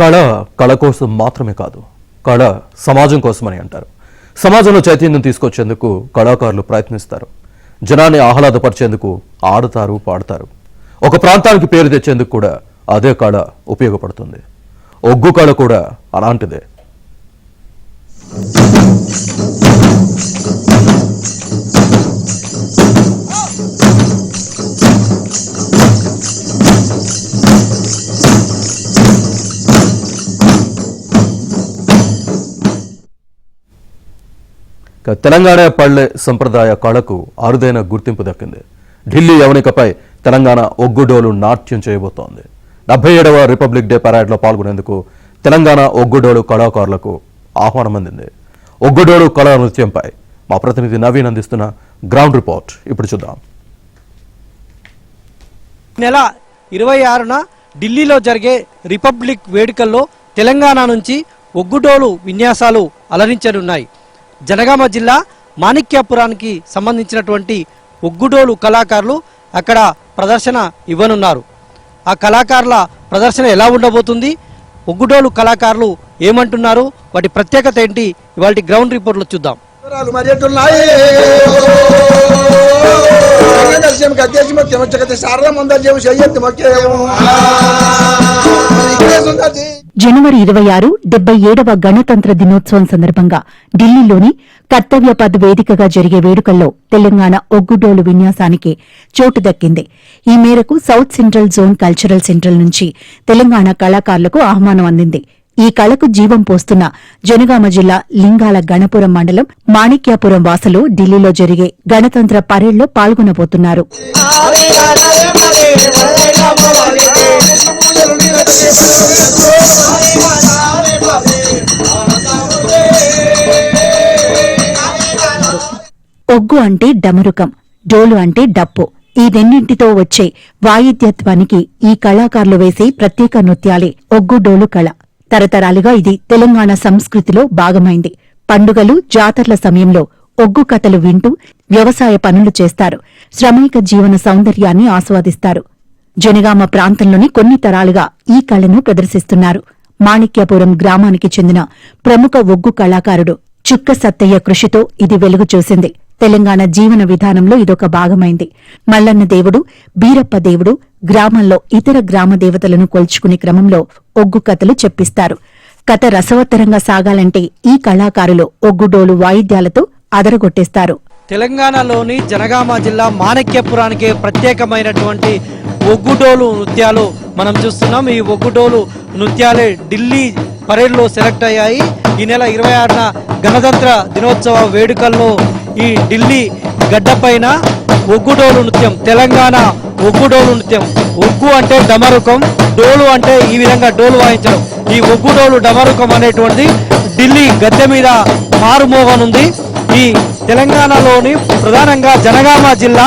కళ కళ కోసం మాత్రమే కాదు, కళ సమాజం కోసమని అంటారు. సమాజంలో చైతన్యం తీసుకొచ్చేందుకు కళాకారులు ప్రయత్నిస్తారు. జనాన్ని ఆహ్లాదపరిచేందుకు ఆడతారు, పాడతారు. ఒక ప్రాంతానికి పేరు తెచ్చేందుకు కూడా అదే కళ ఉపయోగపడుతుంది. ఒగ్గు కళ కూడా అలాంటిదే. తెలంగాణ పల్లె సంప్రదాయ కళకు అరుదైన గుర్తింపు దక్కింది. ఢిల్లీ యవనికపై తెలంగాణ ఒగ్గుడోలు నాట్యం చేయబోతోంది. 77వ రిపబ్లిక్ డే పరేడ్లో పాల్గొనేందుకు తెలంగాణ ఒగ్గుడోలు కళాకారులకు ఆహ్వానం అందింది. ఒగ్గుడోలు కళా నృత్యంపై మా ప్రతినిధి నవీన్ అందిస్తున్న గ్రౌండ్ రిపోర్ట్ ఇప్పుడు చూద్దాం. నెల 26న ఢిల్లీలో జరిగే రిపబ్లిక్ వేడుకల్లో తెలంగాణ నుంచి ఒగ్గుడోలు విన్యాసాలు అలరించనున్నాయి. జనగామ జిల్లా మాణిక్యాపురానికి సంబంధించినటువంటి ఒగ్గుడోలు కళాకారులు అక్కడ ప్రదర్శన ఇవ్వనున్నారు. ఆ కళాకారుల ప్రదర్శన ఎలా ఉండబోతుంది, ఒగ్గుడోలు కళాకారులు ఏమంటున్నారు, వాటి ప్రత్యేకత ఏంటి, ఇవాళ గ్రౌండ్ రిపోర్ట్లో చూద్దాం. జనవరి 26 77వ గణతంత్ర దినోత్సవం సందర్భంగా ఢిల్లీలోని కర్తవ్య పథ్ వేదికగా జరిగే వేడుకల్లో తెలంగాణ ఒగ్గుడోలు విన్యాసానికి చోటు దక్కింది. ఈ మేరకు south central zone cultural central నుంచి తెలంగాణ కళాకారులకు ఆహ్వానం అందింది. ఈ కళకు జీవం పోస్తున్న జనగామ జిల్లా లింగాల గణపురం మండలం మాణిక్యాపురం వాసులు ఢిల్లీలో జరిగే గణతంత్ర పరేడ్లో పాల్గొనబోతున్నారు. ఒగ్గు అంటే డమరుకం, డోలు అంటే డప్పు. ఈ రెండింటితో వచ్చే వాయిద్యత్వానికి ఈ కళాకారులు వేసే ప్రత్యేక నృత్యాలే ఒగ్గు డోలు కళ. తరతరాలుగా ఇది తెలంగాణ సంస్కృతిలో భాగమైంది. పండుగలు, జాతరల సమయంలో ఒగ్గు కథలు వింటూ వ్యవసాయ పనులు చేస్తారు. శ్రమైక జీవన సౌందర్యాన్ని ఆస్వాదిస్తారు. జనగామ ప్రాంతంలోని కొన్ని తరాలుగా ఈ కళను ప్రదర్శిస్తున్నారు. మాణిక్యాపురం గ్రామానికి చెందిన ప్రముఖ ఒగ్గు కళాకారుడు చుక్క సత్తయ్య కృషితో ఇది వెలుగు చూసింది. తెలంగాణ జీవన విధానంలో ఇదొక భాగమైంది. మల్లన్న దేవుడు, బీరప్ప దేవుడు గ్రామంలో ఇతర గ్రామ దేవతలను కొల్చుకునే క్రమంలో ఒగ్గు కథలు చెప్పిస్తారు. కథ రసవత్తరంగా సాగాలంటే ఈ కళాకారులు ఒగ్గుడోలు వాయిద్యాలతో అదరగొట్టేస్తారు. తెలంగాణలోని జనగామ జిల్లా మాణిక్యపురానికి ప్రత్యేకమైనటువంటి ఒగ్గుడోలు నృత్యాలు మనం చూస్తున్నాం. ఈ ఒగ్గుడోలు నృత్యాలే ఢిల్లీ పరేడ్లో సెలెక్ట్ అయ్యాయి. ఈ నెల 26న గణతంత్ర దినోత్సవ వేడుకల్లో ఈ ఢిల్లీ గడ్డపైన ఒగ్గుడోలు నృత్యం, తెలంగాణ ఒగ్గుడోలు నృత్యం. ఒగ్గు అంటే డమరుకం, డోలు అంటే ఈ విధంగా డోలు వాయించడం. ఈ ఒగ్గుడోలు డమరుకం అనేటువంటిది ఢిల్లీ గద్దె మీద మారుమోగనుంది. ఈ తెలంగాణలోని ప్రధానంగా జనగామ జిల్లా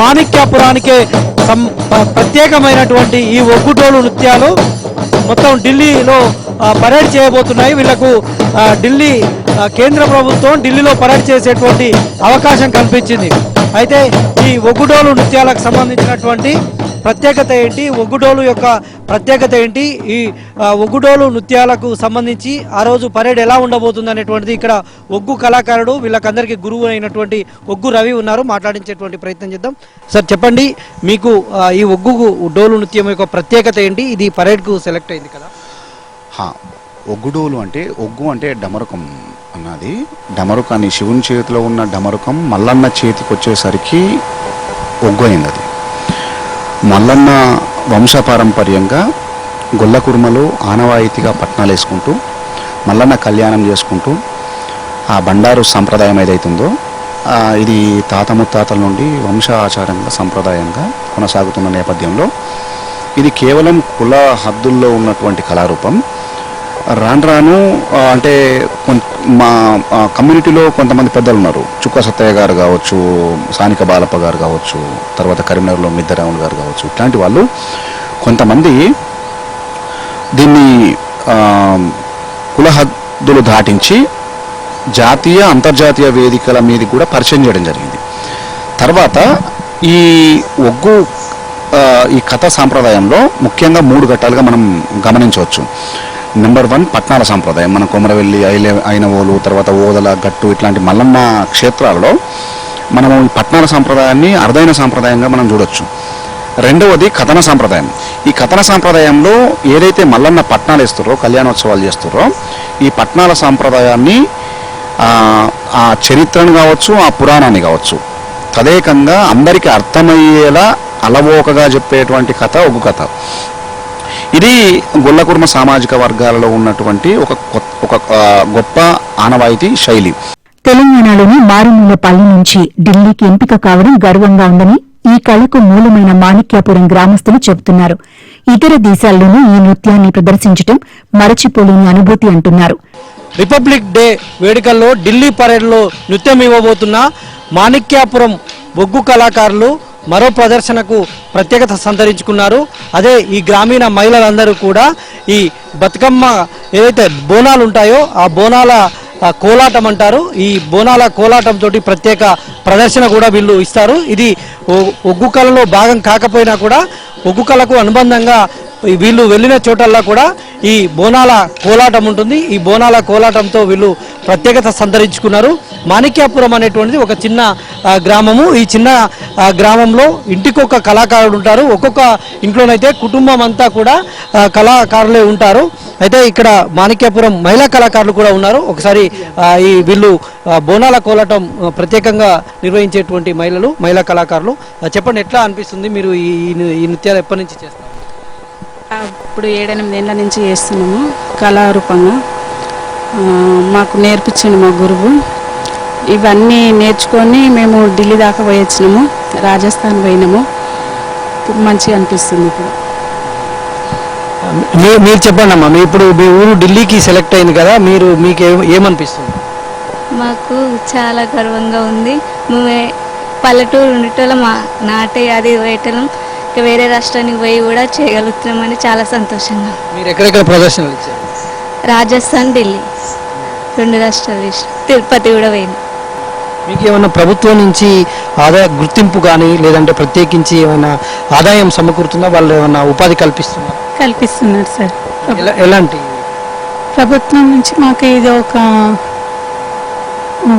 మాణిక్యాపురానికే ప్రత్యేకమైనటువంటి ఈ ఒగ్గుడోలు నృత్యాలు మొత్తం ఢిల్లీలో పరేడ్ చేయబోతున్నాయి. వీళ్లకు ఢిల్లీ కేంద్ర ప్రభుత్వం ఢిల్లీలో పరేడ్ చేసేటువంటి అవకాశం కల్పించింది. అయితే ఈ ఒగ్గుడోలు నృత్యాలకు సంబంధించినటువంటి ప్రత్యేకత ఏంటి, ఒగ్గుడోలు యొక్క ప్రత్యేకత ఏంటి, ఈ ఒగ్గుడోలు నృత్యాలకు సంబంధించి ఆ రోజు పరేడ్ ఎలా ఉండబోతుంది అనేటువంటిది ఇక్కడ ఒగ్గు కళాకారుడు, వీళ్ళకందరికీ గురువు అయినటువంటి ఒగ్గు రవి ఉన్నారు. మాట్లాడించేటువంటి ప్రయత్నం చేద్దాం. సార్ చెప్పండి, మీకు ఈ ఒగ్గు డోలు నృత్యం యొక్క ప్రత్యేకత ఏంటి? ఇది పరేడ్కు సెలెక్ట్ అయింది కదా. ఒగ్గుడోలు అంటే ఒగ్గు అంటే డమరుకం అన్నది. డమరుకాన్ని శివుని చేతిలో ఉన్న డమరుకం మల్లన్న చేతికి వచ్చేసరికి ఒగ్గు అయింది. అది మల్లన్న వంశపారంపర్యంగా గొల్ల కుర్మలు ఆనవాయితీగా పట్నాలు వేసుకుంటూ మల్లన్న కళ్యాణం చేసుకుంటూ ఆ బండారు సంప్రదాయం ఏదైతుందో ఇది తాత ముత్తాతల నుండి వంశ ఆచారంగా సంప్రదాయంగా కొనసాగుతున్న నేపథ్యంలో ఇది కేవలం కుల హద్దుల్లో ఉన్నటువంటి కళారూపం. రాను రాను అంటే మా కమ్యూనిటీలో కొంతమంది పెద్దలు ఉన్నారు. చుక్క సత్తయ్య గారు కావచ్చు, సానిక బాలప్ప గారు కావచ్చు, తర్వాత కరీంనగర్లో మిద్దరాములు గారు కావచ్చు, ఇట్లాంటి వాళ్ళు కొంతమంది దీన్ని కుల హద్దులు దాటించి జాతీయ అంతర్జాతీయ వేదికల మీద కూడా పరిచయం చేయడం జరిగింది. తర్వాత ఈ ఒగ్గు ఈ కథ సాంప్రదాయంలో ముఖ్యంగా 3 ఘట్టాలుగా మనం గమనించవచ్చు. నెంబర్ 1 పట్నాల సాంప్రదాయం. మన కొమరవెల్లి, ఐనవోలు, తర్వాత ఓదల, గట్టు ఇట్లాంటి మల్లన్న క్షేత్రాలలో మనము ఈ పట్నాల సాంప్రదాయాన్ని అరుదైన సాంప్రదాయంగా మనం చూడొచ్చు. రెండవది కథన సాంప్రదాయం. ఈ కథన సాంప్రదాయంలో ఏదైతే మల్లన్న పట్నాలు వేస్తారో, కళ్యాణోత్సవాలు చేస్తారో, ఈ పట్నాల సాంప్రదాయాన్ని ఆ చరిత్రను కావచ్చు, ఆ పురాణాన్ని కావచ్చు తదేకంగా అందరికీ అర్థమయ్యేలా అలవోకగా చెప్పేటువంటి కథ ఒగ్గు కథ. ఇది గొల్లకుర్మ సామాజిక వర్గాలలో ఉన్నటువంటి ఒక గొప్ప ఆనవాయితీ శైలి. తెలంగాణలోని మారుమూల పల్లె నుంచి ఢిల్లీకి ఎంపిక కావడం గర్వంగా ఉందని ఈ కళకు మూలమైన మాణిక్యాపురం గ్రామస్తులు చెబుతున్నారు. ఇతర దేశాల్లోనూ ఈ నృత్యాన్ని ప్రదర్శించడం మరచిపోలేని అనుభూతి అంటున్నారు. రిపబ్లిక్ డే వేడుకల్లో ఢిల్లీ పరేడ్లో నృత్యం ఇవ్వబోతున్న మాణిక్యాపురం బొగ్గు కళాకారులు మరో ప్రదర్శనకు ప్రత్యేకత సంతరించుకున్నారు. అదే ఈ గ్రామీణ మహిళలందరూ కూడా ఈ బతుకమ్మ ఏదైతే బోనాలు ఉంటాయో ఆ బోనాల కోలాటం అంటారు. ఈ బోనాల కోలాటం తోటి ప్రత్యేక ప్రదర్శన కూడా వీళ్ళు ఇస్తారు. ఇది ఒగ్గు కళలో భాగం కాకపోయినా కూడా ఒగ్గు కళకు అనుబంధంగా వీళ్ళు వెళ్ళిన చోటల్లా కూడా ఈ బోనాల కోలాటం ఉంటుంది. ఈ బోనాల కోలాటంతో వీళ్ళు ప్రత్యేకత సంతరించుకున్నారు. మాణిక్యాపురం అనేటువంటిది ఒక చిన్న గ్రామము. ఈ చిన్న గ్రామంలో ఇంటికొక కళాకారుడు ఉంటారు. ఒక్కొక్క ఇంట్లోనైతే కుటుంబం అంతా కూడా కళాకారులే ఉంటారు. అయితే ఇక్కడ మాణిక్యాపురం మహిళా కళాకారులు కూడా ఉన్నారు. ఒకసారి ఈ వీళ్ళు బోనాల కోలాటం ప్రత్యేకంగా నిర్వహించేటువంటి మహిళా కళాకారులు. చెప్పండి, ఎట్లా అనిపిస్తుంది? మీరు ఈ నృత్యాలు ఎప్పటి నుంచి చేస్తారు? ఇప్పుడు 7-8 ఏళ్ళ నుంచి చేస్తున్నాము కళారూపంగా. మాకు నేర్పించిండు మా గురువు. ఇవన్నీ నేర్చుకొని మేము ఢిల్లీ దాకా పోయి వచ్చినాము, రాజస్థాన్ పోయినాము. ఇప్పుడు మంచిగా అనిపిస్తుంది. ఇప్పుడు మీరు చెప్పండి అమ్మా, ఇప్పుడు మీ ఊరు ఢిల్లీకి సెలెక్ట్ అయింది కదా, మీకు ఏమనిపిస్తుంది? మాకు చాలా గర్వంగా ఉంది. మేము పల్లెటూరు ఉండేటోళ్ళం, మా నాటే అది వేయటం ఇంకా వేరే రాష్ట్రానికి పోయి కూడా చేయగలుగుతున్నామని చాలా సంతోషంగా. మీరు ఎక్కడెక్కడ ప్రదర్శనలు ఇచ్చారు? రాజస్థాన్, ఢిల్లీ 2 రాష్ట్రాలు, తిరుపతి కూడా పోయింది. మీకు ఏమైనా ప్రభుత్వం నుంచి ఆదాయ గుర్తింపు కానీ లేదంటే ప్రత్యేకించి ఏమైనా ఆదాయం సమకూరుతుందా? వాళ్ళు ఏమైనా ఉపాధి కల్పిస్తున్నారు? కల్పిస్తున్నారు సార్. ఎలాంటి? ప్రభుత్వం నుంచి మాకు ఇది ఒక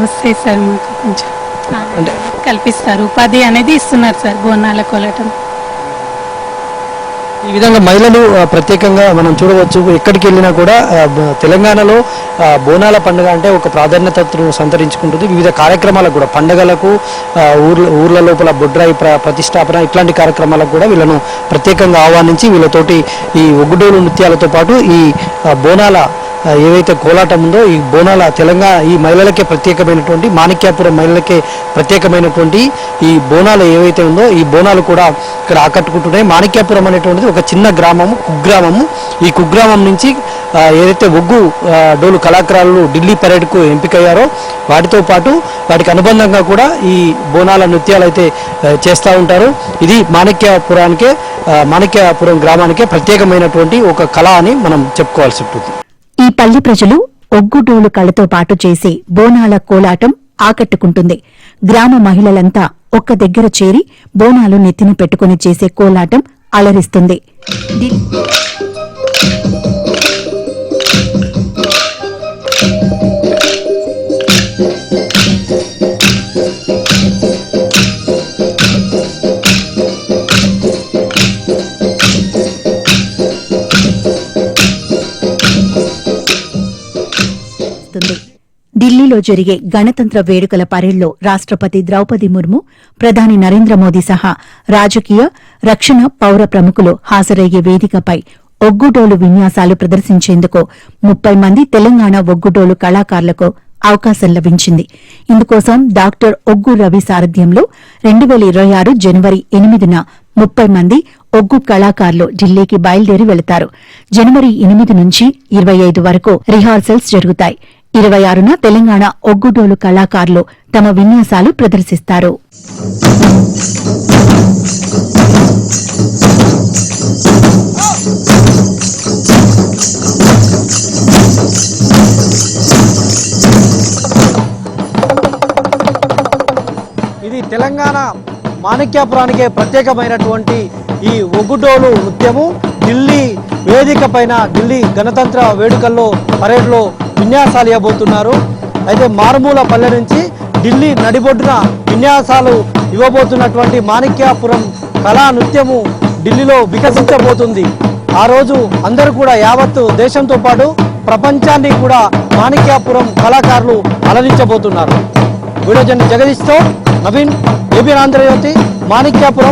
వస్తాయి సార్, మాకు కొంచెం అంటే కల్పిస్తారు, ఉపాధి అనేది ఇస్తున్నారు సార్. బోనాల కోలాటం ఈ విధంగా మహిళలు ప్రత్యేకంగా మనం చూడవచ్చు. ఎక్కడికి వెళ్ళినా కూడా తెలంగాణలో బోనాల పండుగ అంటే ఒక ప్రాధాన్యతను సంతరించుకుంటుంది. వివిధ కార్యక్రమాలకు కూడా, పండుగలకు, ఊర్ల లోపల బొడ్రాయి ప్రతిష్టాపన ఇట్లాంటి కార్యక్రమాలకు కూడా వీళ్ళను ప్రత్యేకంగా ఆహ్వానించి వీళ్ళతోటి ఈ ఒగ్గుడోలు నృత్యాలతో పాటు ఈ బోనాల ఏవైతే కోలాటం ఉందో ఈ బోనాల తెలంగాణ ఈ మహిళలకే ప్రత్యేకమైనటువంటి, మాణిక్యాపురం మహిళలకే ప్రత్యేకమైనటువంటి ఈ బోనాలు ఏవైతే ఉందో ఈ బోనాలు కూడా ఇక్కడ ఆకట్టుకుంటున్నాయి. మాణిక్యాపురం అనేటువంటిది ఒక చిన్న గ్రామము, కుగ్రామము. ఈ కుగ్రామం నుంచి ఏదైతే ఒగ్గు డోలు కళాకారులు ఢిల్లీ పరేడ్కు ఎంపికయ్యారో వాటితో పాటు వాటికి అనుబంధంగా కూడా ఈ బోనాల నృత్యాలు అయితే చేస్తూ ఉంటారు. ఇది మాణిక్యాపురం గ్రామానికే ప్రత్యేకమైనటువంటి ఒక కళ అని మనం చెప్పుకోవాల్సి ఉంటుంది. ఈ పల్లె ప్రజలు ఒగ్గుడోలు కళతో పాటు చేసే బోనాల కోలాటం ఆకట్టుకుంటుంది. గ్రామ మహిళలంతా ఒక్క దగ్గర చేరి బోనాలు నెత్తిన పెట్టుకుని చేసే కోలాటం అలరిస్తుంది. ఢిల్లీలో జరిగే గణతంత్ర వేడుకల పరేడ్లో రాష్ట్రపతి ద్రౌపది ముర్ము, ప్రధాని నరేంద్ర మోదీ సహా రాజకీయ, రక్షణ, పౌర ప్రముఖులు హాజరయ్యే వేదికపై ఒగ్గుడోలు విన్యాసాలు ప్రదర్శించేందుకు 30 మంది తెలంగాణ ఒగ్గుడోలు కళాకారులకు అవకాశం లభించింది. ఇందుకోసం డాక్టర్ ఒగ్గు రవి సారథ్యంలో 2026 జనవరి 8న 30 మంది ఒగ్గు కళాకారులు ఢిల్లీకి బయలుదేరి వెళతారు. జనవరి 8 నుంచి 25 వరకు రిహార్సల్స్ జరుగుతాయి. 26న తెలంగాణ ఒగ్గుడోలు కళాకారులు తమ విన్యాసాలు ప్రదర్శిస్తారు. ఇది తెలంగాణ మాణిక్యాపురానికే ప్రత్యేకమైనటువంటి ఈ ఒగ్గుడోలు నృత్యము ఢిల్లీ వేదిక పైన ఢిల్లీ గణతంత్ర వేడుకల్లో పరేడ్లో విన్యాసాలు ఇవ్వబోతున్నారు. అయితే మారుమూల పల్లె నుంచి ఢిల్లీ నడిబొడ్డున విన్యాసాలు ఇవ్వబోతున్నటువంటి మాణిక్యాపురం కళా నృత్యము ఢిల్లీలో వికసించబోతుంది. ఆ రోజు అందరూ కూడా యావత్తు దేశంతో పాటు ప్రపంచాన్ని కూడా మాణిక్యాపురం కళాకారులు అలరించబోతున్నారు. వీడియో జర్నలిస్ట్ జగదీష్తో నవీన్, ఏబీ ఆంధ్రజ్యోతి, మాణిక్యాపురం.